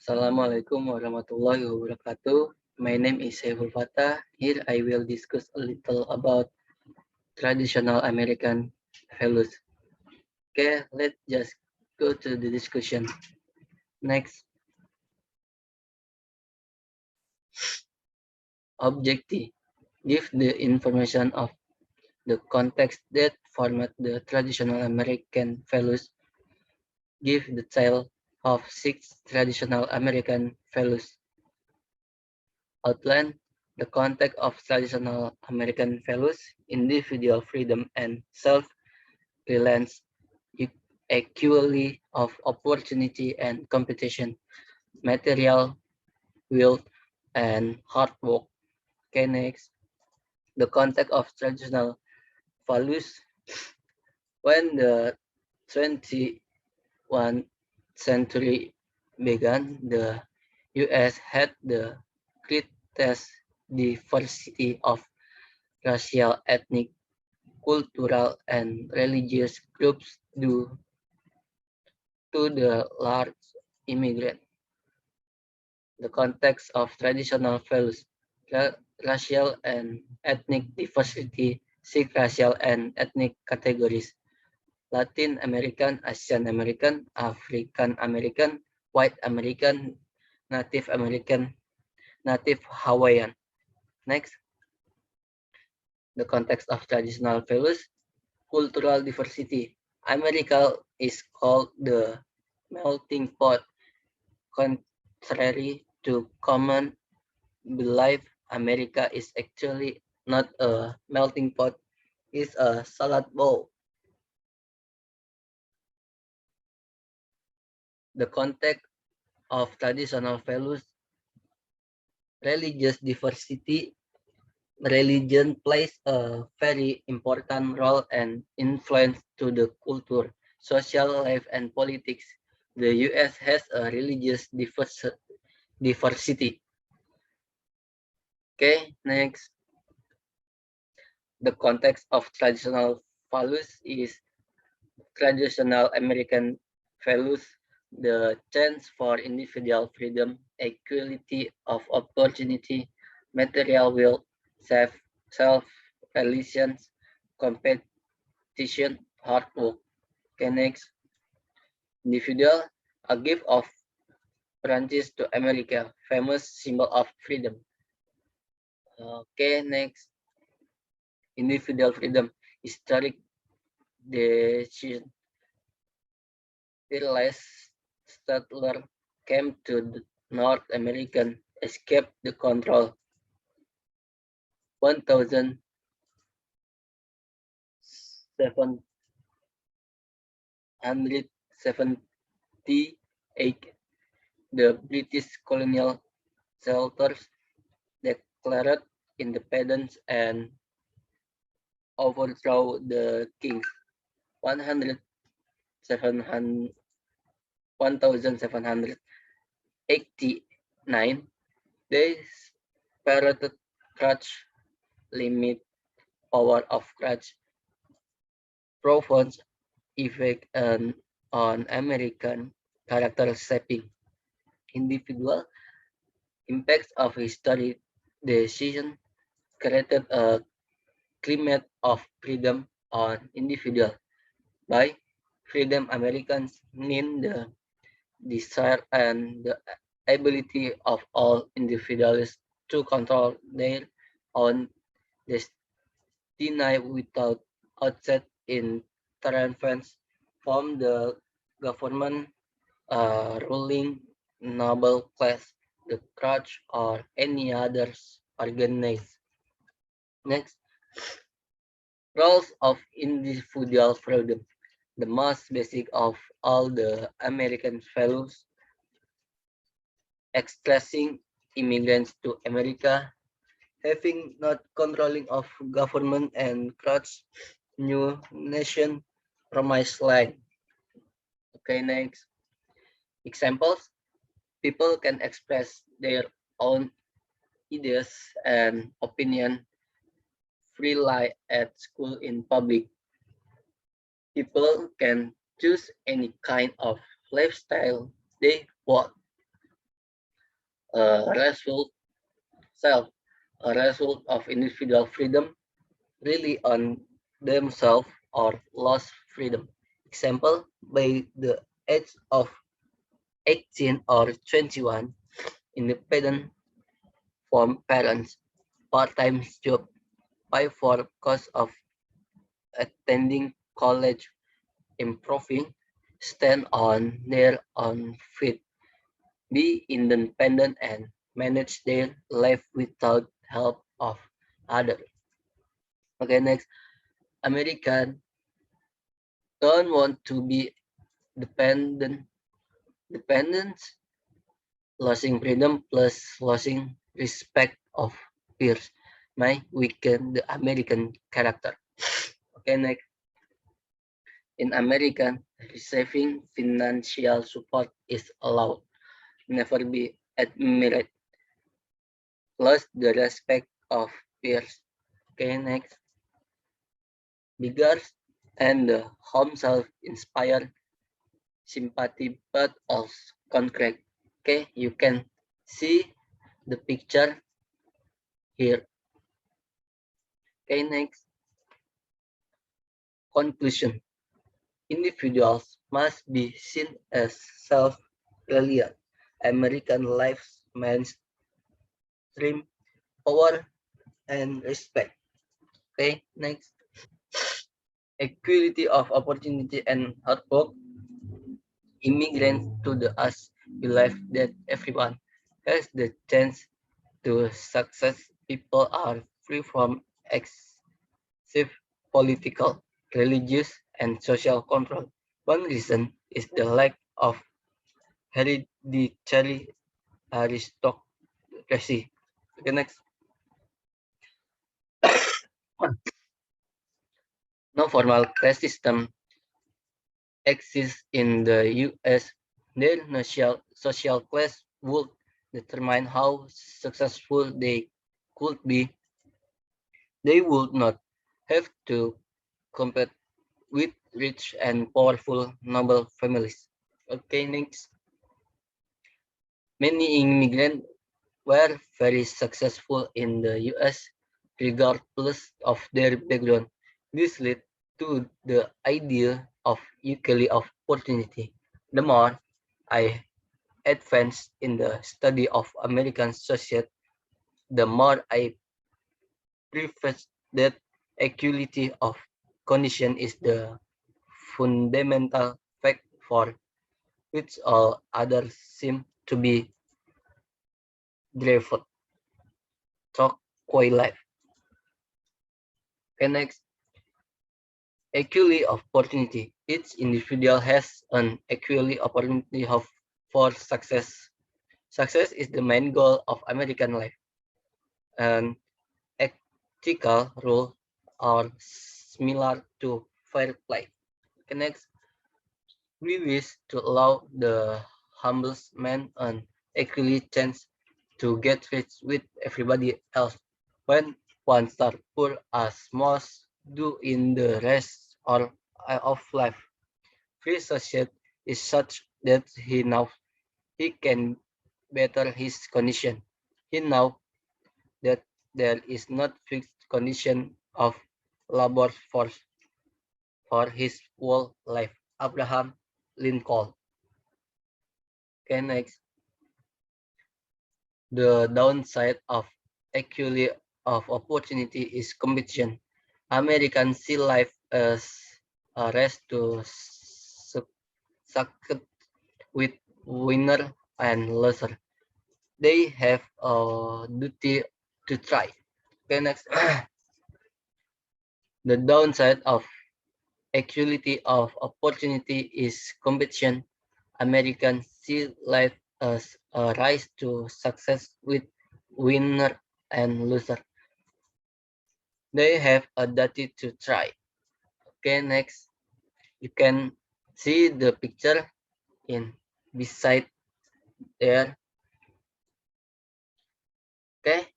Assalamualaikum warahmatullahi wabarakatuh. My name is Syaiful Fatah. Here I will discuss a little about traditional American values. Okay, let's just go to the discussion. Next, objective. Give the information of the context that format the traditional American values. Give the tale of 6 traditional American values. Outline the context of traditional American values, individual freedom and self-reliance, equality of opportunity and competition, material wealth, and hard work. Okay, next, the context of traditional values. When the 21st century began, the U.S. had the greatest diversity of racial, ethnic, cultural, and religious groups due to the large immigrant. The context of traditional values, racial and ethnic diversity, 6 racial and ethnic categories: Latin American, Asian American, African American, White American, Native American, Native Hawaiian. Next, the context of traditional values, cultural diversity. America is called the melting pot. Contrary to common belief, America is actually not a melting pot, it's a salad bowl. The context of traditional values, religious diversity. Religion plays a very important role and influence to the culture, social life, and politics. The U.S. has a religious diversity. Okay, next. The context of traditional values is traditional American values, the chance for individual freedom, equality of opportunity, material wealth, self-reliance, competition, hard work. Okay, next. Individual, a gift of Franscy to America, famous symbol of freedom. Okay, next. Individual freedom, historic decision. Fearless settler came to the North American, escaped the control. 1778, the British colonial settlers declared independence and overthrew the king. 1789, they separated Crutch, limit power of Crutch, profound effect on American character shaping. Individual impacts of history decision created a climate of freedom on individual. By freedom, Americans mean the desire and the ability of all individuals to control their own destiny without outside interference from the government, ruling noble class, the church, or any others organized. Next, roles of individual freedom. The most basic of all the American values, expressing immigrants to America, having not controlling of government and crowds, new nation, promised land. Okay, next. Examples, people can express their own ideas and opinion freely at school in public. People can choose any kind of lifestyle they want. a result self, a result of individual freedom, really on themselves or lost freedom. Example, by the age of 18 or 21, independent from parents, part-time job, pay for cost of attending college, improving, stand on their own feet, be independent and manage their life without help of others. Okay, next, American don't want to be dependent, losing freedom plus losing respect of peers may weaken the American character. Okay, next, in America, receiving financial support is allowed, never be admitted, plus the respect of peers. Okay, next, beggars and the home self inspire sympathy but also concrete. Okay, you can see the picture here. Okay, next, conclusion. Individuals must be seen as self-reliant. American life's mainstream power and respect. Okay, next. Equality of opportunity and hard work. Immigrants to the us believe that everyone has the chance to success. People are free from excessive political, religious, and social control. One reason is the lack of hereditary aristocracy. Okay, next. No formal caste system exists in the US. Their social class would determine how successful they could be. They would not have to compete with rich and powerful noble families. Okay, next. Many immigrants were very successful in the US regardless of their background. This led to the idea of equality of opportunity. The more I advanced in the study of American society, the more I preface that equality of condition is the fundamental fact for which all others seem to be derived. Talk quite life. Okay, next, equality of opportunity. Each individual has an equality opportunity for success. Success is the main goal of American life, and ethical rules are similar to fair play. Okay, next, we wish to allow the humblest man an equally chance to get rich with everybody else. When one starts poor as most do in the rest of life, free society is such that he can better his condition. He knows that there is not fixed condition of labor force for his whole life. Abraham Lincoln. Okay, next. The downside of equality of opportunity is competition. Americans see life as a race to succeed with winner and loser. They have a duty to try. Okay, next. The downside of equality of opportunity is competition. Americans see life as a race to success with winner and loser. They have a duty to try. Okay, next. You can see the picture in beside there. Okay,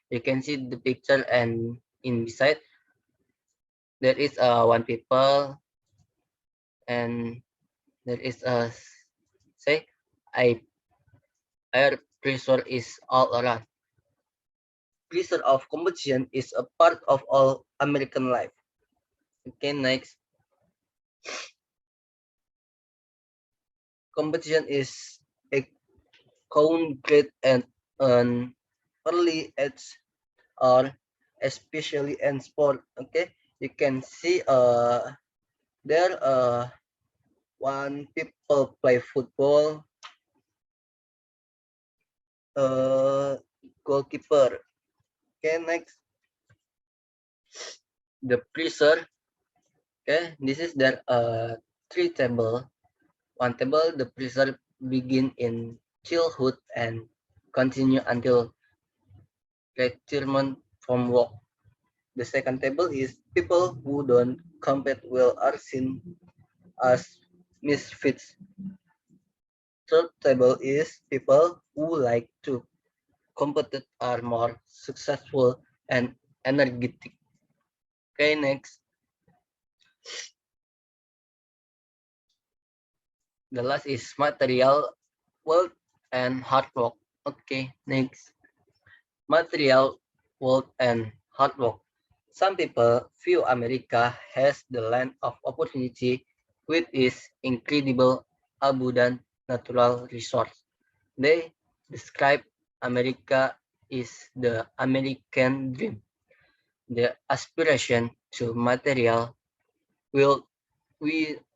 you can see the picture and in beside there is one people and there is a say I air pressure is all around. Pressure of competition is a part of all American life. Okay, next. Competition is a concrete and an early age or especially in sport. Okay, you can see there one people play football, goalkeeper. Okay, next the pressure. Okay, this is their three table. One table the pressure begin in childhood and continue until retirement from work. The second table is people who don't compete well are seen as misfits. Third table is people who like to compete are more successful and energetic. Okay, next. The last is material wealth and hard work. Okay, next. Material wealth and hard work. Some people view America as the land of opportunity with its incredible abundant natural resource. They describe America is the American dream. The aspiration to material wealth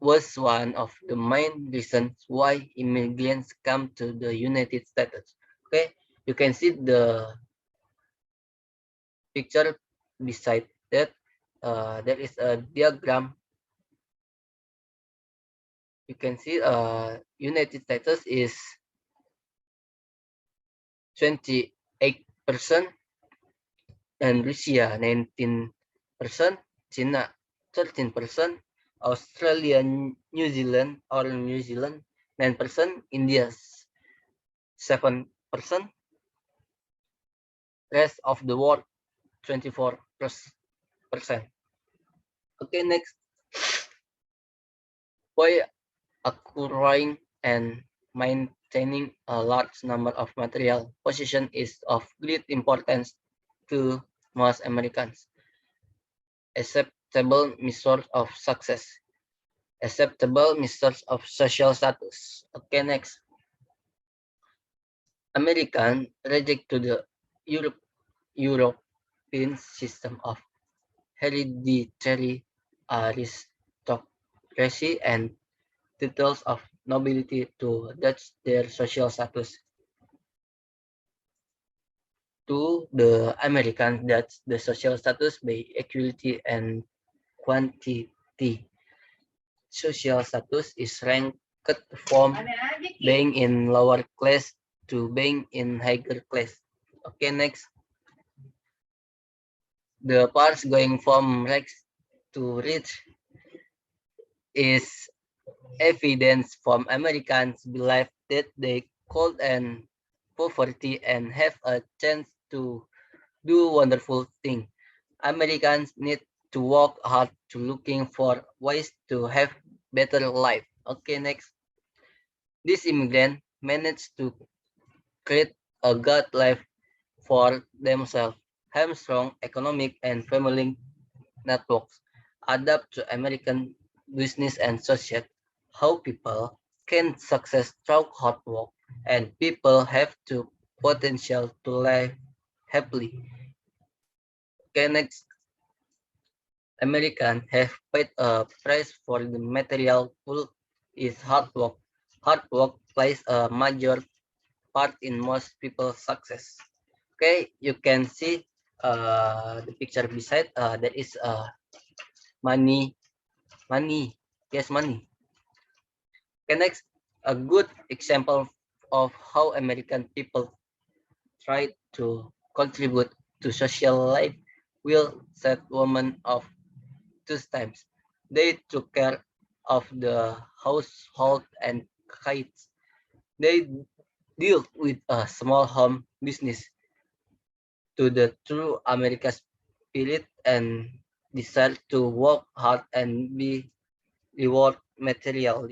was one of the main reasons why immigrants come to the United States. Okay, you can see the picture beside that. There is a diagram. You can see United States is 28% and Russia 19%, China 13%, Australia, New Zealand 9%, India 7%, rest of the world 24%. Okay, next. Why acquiring and maintaining a large number of material possessions is of great importance to most Americans. Acceptable measures of success. Acceptable measures of social status. Okay, next. American reject to the European system of hereditary aristocracy and titles of nobility to judge their social status. To the Americans, that's the social status by equality and quantity. Social status is ranked from being in lower class to being in higher class. Okay, next. The parts going from rags to rich is evidence from Americans' belief that they could end poverty and have a chance to do wonderful things. Americans need to work hard to looking for ways to have better life. Okay, next. This immigrant managed to create a good life for themselves, have strong economic and family networks, adapt to American business and society, how people can success through hard work, and people have the potential to live happily. Okay, next. Americans have paid a price for the material wealth is hard work. Hard work plays a major part in most people's success. Okay, you can see the picture beside there is money, money, yes, money. Okay, next, a good example of how American people try to contribute to social life will set women of two times. They took care of the household and kids. They deal with a small home business to the true American spirit and decide to work hard and be reward materially.